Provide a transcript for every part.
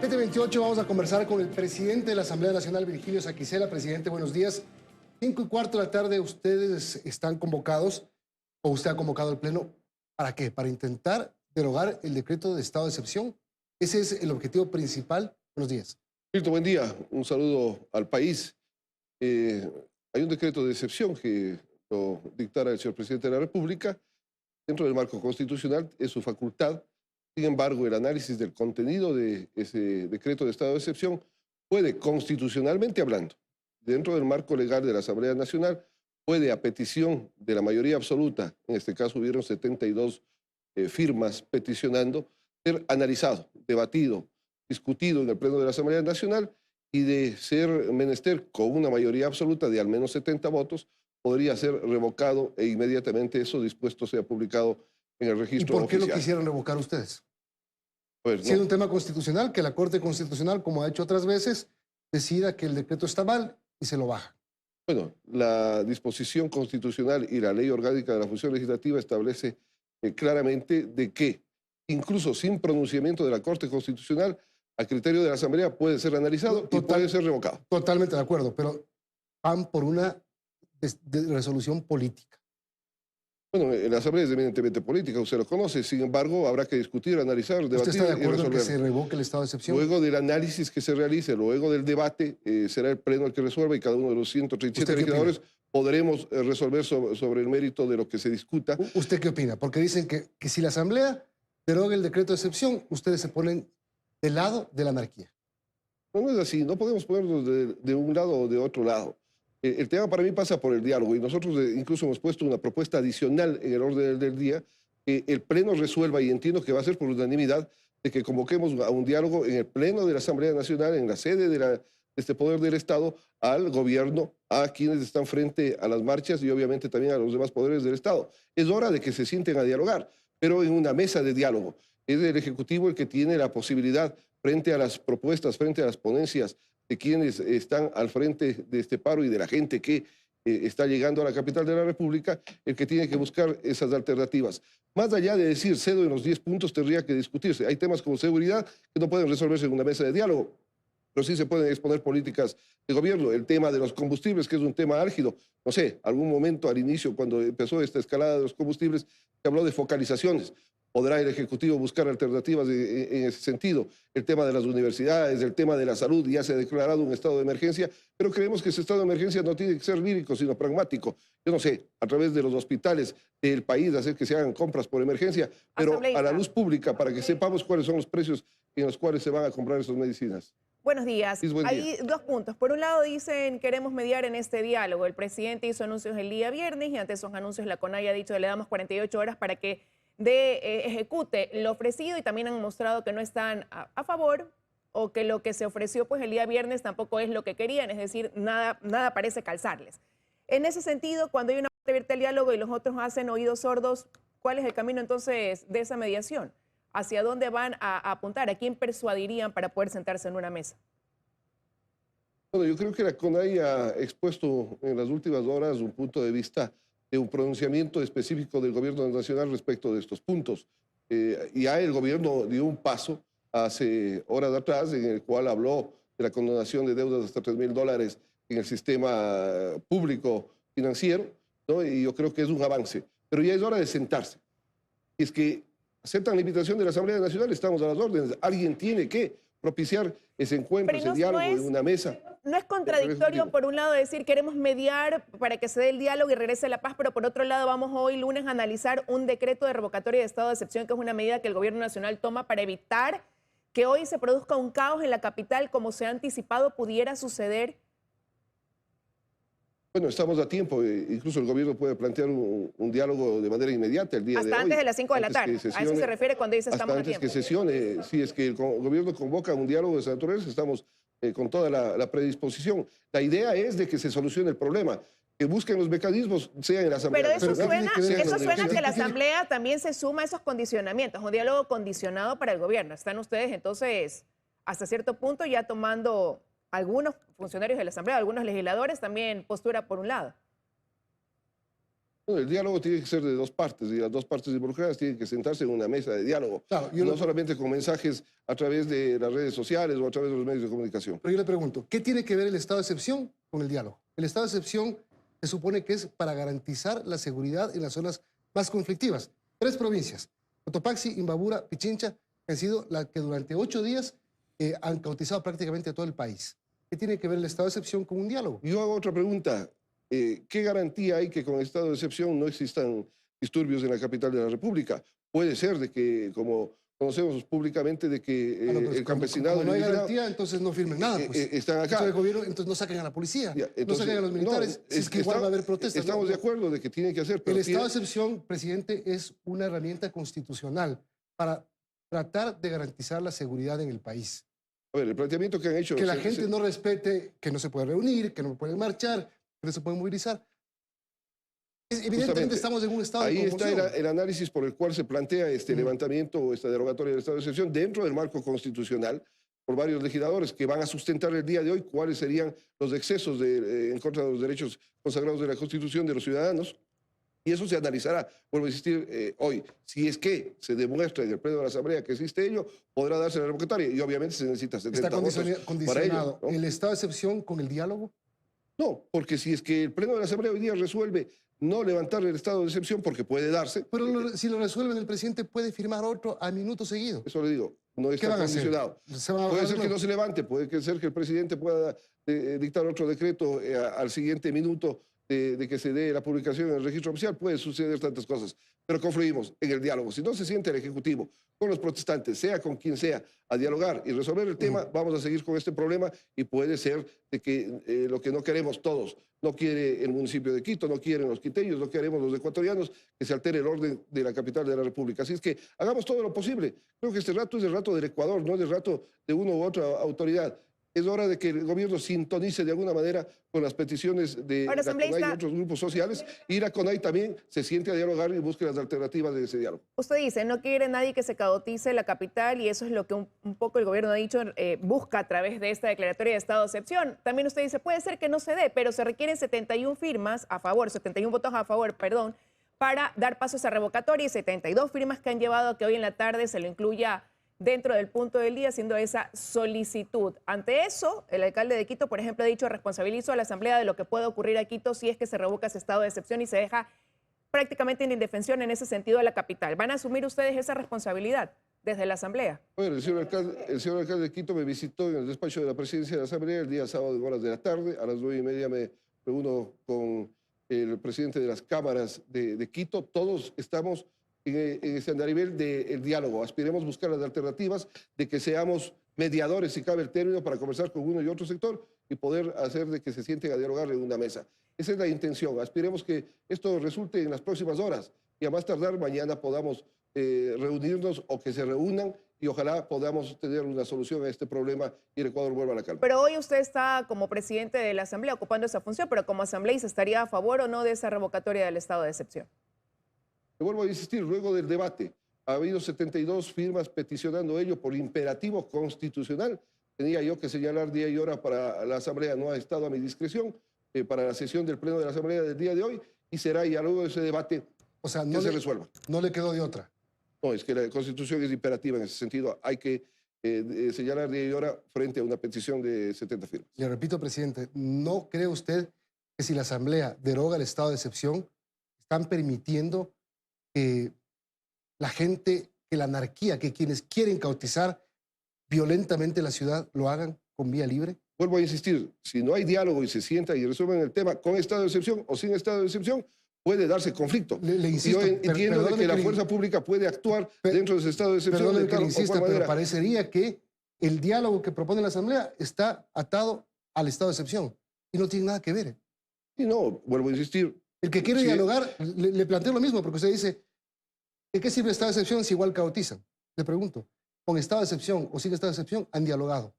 7:28 vamos a conversar con el presidente de la Asamblea Nacional, Virgilio Saquicela. Presidente, buenos días. 5:15 de la tarde, ustedes están convocados, o usted ha convocado el Pleno, ¿para qué? Para intentar derogar el decreto de estado de excepción. Ese es el objetivo principal. Buenos días. Milton, buen día. Un saludo al país. Hay un decreto de excepción que lo dictara el señor presidente de la República. Dentro del marco constitucional es su facultad. Sin embargo, el análisis del contenido de ese decreto de estado de excepción puede, constitucionalmente hablando, dentro del marco legal de la Asamblea Nacional, puede, a petición de la mayoría absoluta, en este caso hubieron 72 firmas peticionando, ser analizado, debatido, discutido en el Pleno de la Asamblea Nacional, y de ser menester con una mayoría absoluta de al menos 70 votos, podría ser revocado e inmediatamente eso dispuesto sea publicado en el registro oficial. ¿Y por qué oficial. lo quisieron revocar ustedes? Pues, Siendo no. un tema constitucional, que la Corte Constitucional, como ha hecho otras veces, decida que el decreto está mal y se lo baja. Bueno, la disposición constitucional y la ley orgánica de la función legislativa establece claramente de que, incluso sin pronunciamiento de la Corte Constitucional, a criterio de la Asamblea puede ser analizado y puede ser revocado. Totalmente de acuerdo, pero van por una resolución política. Bueno, la Asamblea es eminentemente política, usted lo conoce, sin embargo, habrá que discutir, analizar, debatir ¿Usted está de y acuerdo en que resolver. se revoque el estado de excepción? Luego del análisis que se realice, luego del debate, será el Pleno el que resuelva y cada uno de los 137 legisladores podremos resolver sobre el mérito de lo que se discuta. ¿Usted qué opina? Porque dicen que si la Asamblea deroga el decreto de excepción, ustedes se ponen del lado de la anarquía. No, no es así, no podemos ponernos de un lado o de otro lado. El tema para mí pasa por el diálogo y nosotros incluso hemos puesto una propuesta adicional en el orden del día, que el Pleno resuelva, y entiendo que va a ser por unanimidad, de que convoquemos a un diálogo en el Pleno de la Asamblea Nacional, en la sede de este poder del Estado, al gobierno, a quienes están frente a las marchas y obviamente también a los demás poderes del Estado. Es hora de que se sienten a dialogar, pero en una mesa de diálogo. Es el Ejecutivo el que tiene la posibilidad, frente a las propuestas, frente a las ponencias de quienes están al frente de este paro y de la gente que está llegando a la capital de la República, el que tiene que buscar esas alternativas. Más allá de decir cedo en los 10 puntos, tendría que discutirse. Hay temas como seguridad que no pueden resolverse en una mesa de diálogo, pero sí se pueden exponer políticas de gobierno. El tema de los combustibles, que es un tema álgido. No sé, algún momento al inicio, cuando empezó esta escalada de los combustibles, se habló de focalizaciones. ¿Podrá el Ejecutivo buscar alternativas en ese sentido? El tema de las universidades, el tema de la salud, ya se ha declarado un estado de emergencia, pero creemos que ese estado de emergencia no tiene que ser lírico, sino pragmático. Yo no sé, a través de los hospitales del país, hacer que se hagan compras por emergencia, pero a la luz pública, para que sepamos cuáles son los precios en los cuales se van a comprar esas medicinas. Buenos días. Hay dos puntos. Por un lado dicen, queremos mediar en este diálogo. El presidente hizo anuncios el día viernes y ante esos anuncios la CONAIE ha dicho que le damos 48 horas para que ejecute lo ofrecido, y también han mostrado que no están a favor, o que lo que se ofreció pues el día viernes tampoco es lo que querían, es decir, nada parece calzarles. En ese sentido, cuando hay una parte abierta al diálogo y los otros hacen oídos sordos, ¿cuál es el camino entonces de esa mediación? ¿Hacia dónde van a apuntar? ¿A quién persuadirían para poder sentarse en una mesa? Bueno, yo creo que la CONAIE ha expuesto en las últimas horas un punto de vista de un pronunciamiento específico del gobierno nacional respecto de estos puntos. Ya el gobierno dio un paso hace horas atrás en el cual habló de la condonación de deudas de hasta $3.000 en el sistema público financiero, ¿no? Y yo creo que es un avance. Pero ya es hora de sentarse. Y es que aceptan la invitación de la Asamblea Nacional, estamos a las órdenes. Alguien tiene que propiciar ese encuentro, ese diálogo en una mesa. ¿No es contradictorio, por un lado, decir queremos mediar para que se dé el diálogo y regrese la paz, pero por otro lado vamos hoy lunes a analizar un decreto de revocatoria de estado de excepción, que es una medida que el gobierno nacional toma para evitar que hoy se produzca un caos en la capital como se ha anticipado pudiera suceder? Bueno, estamos a tiempo. Incluso el gobierno puede plantear un diálogo de manera inmediata el día de hoy. Hasta antes de las 5 de la tarde. A eso se refiere cuando dice estamos a tiempo. Hasta antes que sesione. Si es que el gobierno convoca un diálogo de esa naturaleza, estamos con toda la predisposición. La idea es de que se solucione el problema, que busquen los mecanismos, sea en la Asamblea. Pero eso suena que la Asamblea también se suma a esos condicionamientos, un diálogo condicionado para el gobierno. Están ustedes entonces, hasta cierto punto, ya tomando algunos funcionarios de la Asamblea, algunos legisladores, también postura por un lado. Bueno, el diálogo tiene que ser de dos partes y las dos partes involucradas tienen que sentarse en una mesa de diálogo, Claro, no solamente con mensajes a través de las redes sociales o a través de los medios de comunicación. Pero yo le pregunto, ¿qué tiene que ver el estado de excepción con el diálogo? El estado de excepción se supone que es para garantizar la seguridad en las zonas más conflictivas. 3 provincias, Cotopaxi, Imbabura, Pichincha, han sido las que durante 8 días han cautizado prácticamente a todo el país. ¿Qué tiene que ver el estado de excepción con un diálogo? Yo hago otra pregunta. ¿Qué garantía hay que con el estado de excepción no existan disturbios en la capital de la República? Puede ser de que, como conocemos públicamente, de que Pues, el campesinado... Como no hay indígena, garantía, entonces no firmen nada. Pues. están acá. Entonces, el gobierno, entonces no saquen a la policía, Ya, entonces, no saquen a los militares, no, si es que igual va a haber protestas. Estamos de acuerdo de que tienen que hacer. Pero el estado de excepción, presidente, es una herramienta constitucional para tratar de garantizar la seguridad en el país. A ver, el planteamiento que han hecho... Que la gente no respete, que no se puede reunir, que no pueden marchar, que no se pueden movilizar. Evidentemente estamos en un estado de convulsión. Ahí está el análisis por el cual se plantea este levantamiento o esta derogatoria del estado de excepción dentro del marco constitucional por varios legisladores que van a sustentar el día de hoy cuáles serían los excesos en contra de los derechos consagrados de la Constitución de los ciudadanos. Y eso se analizará, vuelvo a insistir, hoy. Si es que se demuestra en el Pleno de la Asamblea que existe ello, podrá darse la revocatoria. Y obviamente se necesita 70 votos para ello, ¿no? ¿El estado de excepción con el diálogo? No, porque si es que el Pleno de la Asamblea hoy día resuelve no levantar el estado de excepción, porque puede darse... Pero si lo resuelven, el presidente puede firmar otro a minuto seguido. Eso le digo, no está condicionado. Puede ser que no se levante, puede ser que el presidente pueda dictar otro decreto al siguiente minuto de que se dé la publicación en el registro oficial. Puede suceder tantas cosas, pero confluimos en el diálogo. Si no se siente el Ejecutivo con los protestantes, sea con quien sea, a dialogar y resolver el tema, vamos a seguir con este problema y puede ser de que lo que no queremos todos, no quiere el municipio de Quito, no quieren los quiteños, no queremos los ecuatorianos, que se altere el orden de la capital de la República. Así es que hagamos todo lo posible. Creo que este rato es el rato del Ecuador, no es el rato de una u otra autoridad. Es hora de que el gobierno sintonice de alguna manera con las peticiones de la CONAI y otros grupos sociales. Y la CONAI también se siente a dialogar y busque las alternativas de ese diálogo. Usted dice, no quiere nadie que se caotice la capital y eso es lo que un poco el gobierno ha dicho, busca a través de esta declaratoria de estado de excepción. También usted dice, puede ser que no se dé, pero se requieren 71 firmas a favor, 71 votos a favor, perdón, para dar paso a esa revocatoria y 72 firmas que han llevado a que hoy en la tarde se lo incluya dentro del punto del día, haciendo esa solicitud. Ante eso, el alcalde de Quito, por ejemplo, ha dicho, responsabilizo a la Asamblea de lo que puede ocurrir a Quito si es que se revoca ese estado de excepción y se deja prácticamente en indefensión en ese sentido a la capital. ¿Van a asumir ustedes esa responsabilidad desde la Asamblea? Bueno, el señor alcalde de Quito me visitó en el despacho de la presidencia de la Asamblea el día sábado en horas de la tarde. A las 9:30 me reúno con el presidente de las cámaras de Quito. Todos estamos en ese andarivel del diálogo. Aspiremos a buscar las alternativas de que seamos mediadores, si cabe el término, para conversar con uno y otro sector y poder hacer de que se sienten a dialogar en una mesa. Esa es la intención. Aspiremos que esto resulte en las próximas horas y a más tardar mañana podamos reunirnos o que se reúnan y ojalá podamos tener una solución a este problema y el Ecuador vuelva a la calma. Pero hoy usted está como presidente de la Asamblea ocupando esa función, pero como asambleísta, ¿estaría a favor o no de esa revocatoria del estado de excepción? Le vuelvo a insistir, luego del debate, ha habido 72 firmas peticionando ello por imperativo constitucional. Tenía yo que señalar día y hora para la Asamblea, no ha estado a mi discreción, para la sesión del Pleno de la Asamblea del día de hoy, y será ya luego de ese debate que se resuelva. No le quedó de otra. No, es que la Constitución es imperativa en ese sentido. Hay que señalar día y hora frente a una petición de 70 firmas. Le repito, presidente, ¿no cree usted que si la Asamblea deroga el estado de excepción, están permitiendo que la gente, que la anarquía, que quienes quieren cautizar violentamente la ciudad lo hagan con vía libre? Vuelvo a insistir, si no hay diálogo y se sienta y resuelven el tema con estado de excepción o sin estado de excepción, puede darse conflicto. Le insisto, y yo entiendo de que la fuerza pública puede actuar dentro de ese estado de excepción. Perdóneme que le insista, pero parecería que el diálogo que propone la Asamblea está atado al estado de excepción y no tiene nada que ver. Y no, vuelvo a insistir. El que quiere dialogar, le planteo lo mismo, porque usted dice, ¿de qué sirve el estado de excepción si igual caotizan? Le pregunto, ¿con estado de excepción o sin estado de excepción han dialogado?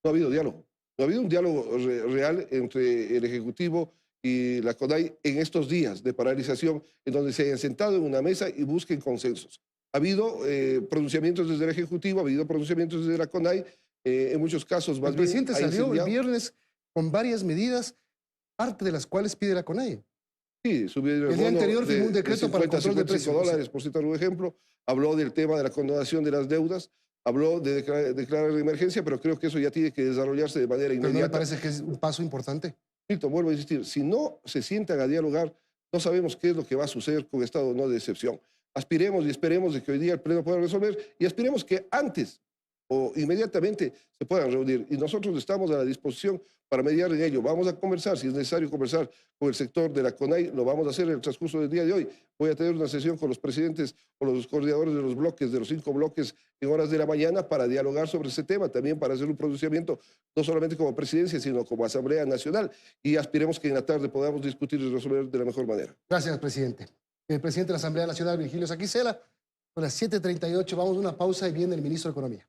No ha habido diálogo. No ha habido un diálogo real entre el Ejecutivo y la CONAI en estos días de paralización, en donde se hayan sentado en una mesa y busquen consensos. Ha habido pronunciamientos desde el Ejecutivo, ha habido pronunciamientos desde la CONAI, en muchos casos más bien... El presidente salió el viernes con varias medidas, parte de las cuales pide la CONAI. Sí, subieron El día anterior firmó un decreto para el control de $50 a precios. $55, por citar un ejemplo. Habló del tema de la condonación de las deudas. Habló de declarar emergencia, pero creo que eso ya tiene que desarrollarse de manera Pero ¿no inmediata. le parece que es un paso importante? Milton, vuelvo a insistir, si no se sientan a dialogar, no sabemos qué es lo que va a suceder con estado o no de excepción. Aspiremos y esperemos de que hoy día el Pleno pueda resolver y aspiremos que antes o inmediatamente se puedan reunir. Y nosotros estamos a la disposición para mediar en ello. Vamos a conversar, si es necesario conversar con el sector de la CONAI, lo vamos a hacer en el transcurso del día de hoy. Voy a tener una sesión con los presidentes o los coordinadores de los bloques, de los 5 bloques, en horas de la mañana para dialogar sobre ese tema, también para hacer un pronunciamiento, no solamente como presidencia, sino como Asamblea Nacional. Y aspiremos que en la tarde podamos discutir y resolver de la mejor manera. Gracias, presidente. El presidente de la Asamblea Nacional, Virgilio Saquicela, son las 7:38, vamos a una pausa y viene el ministro de Economía.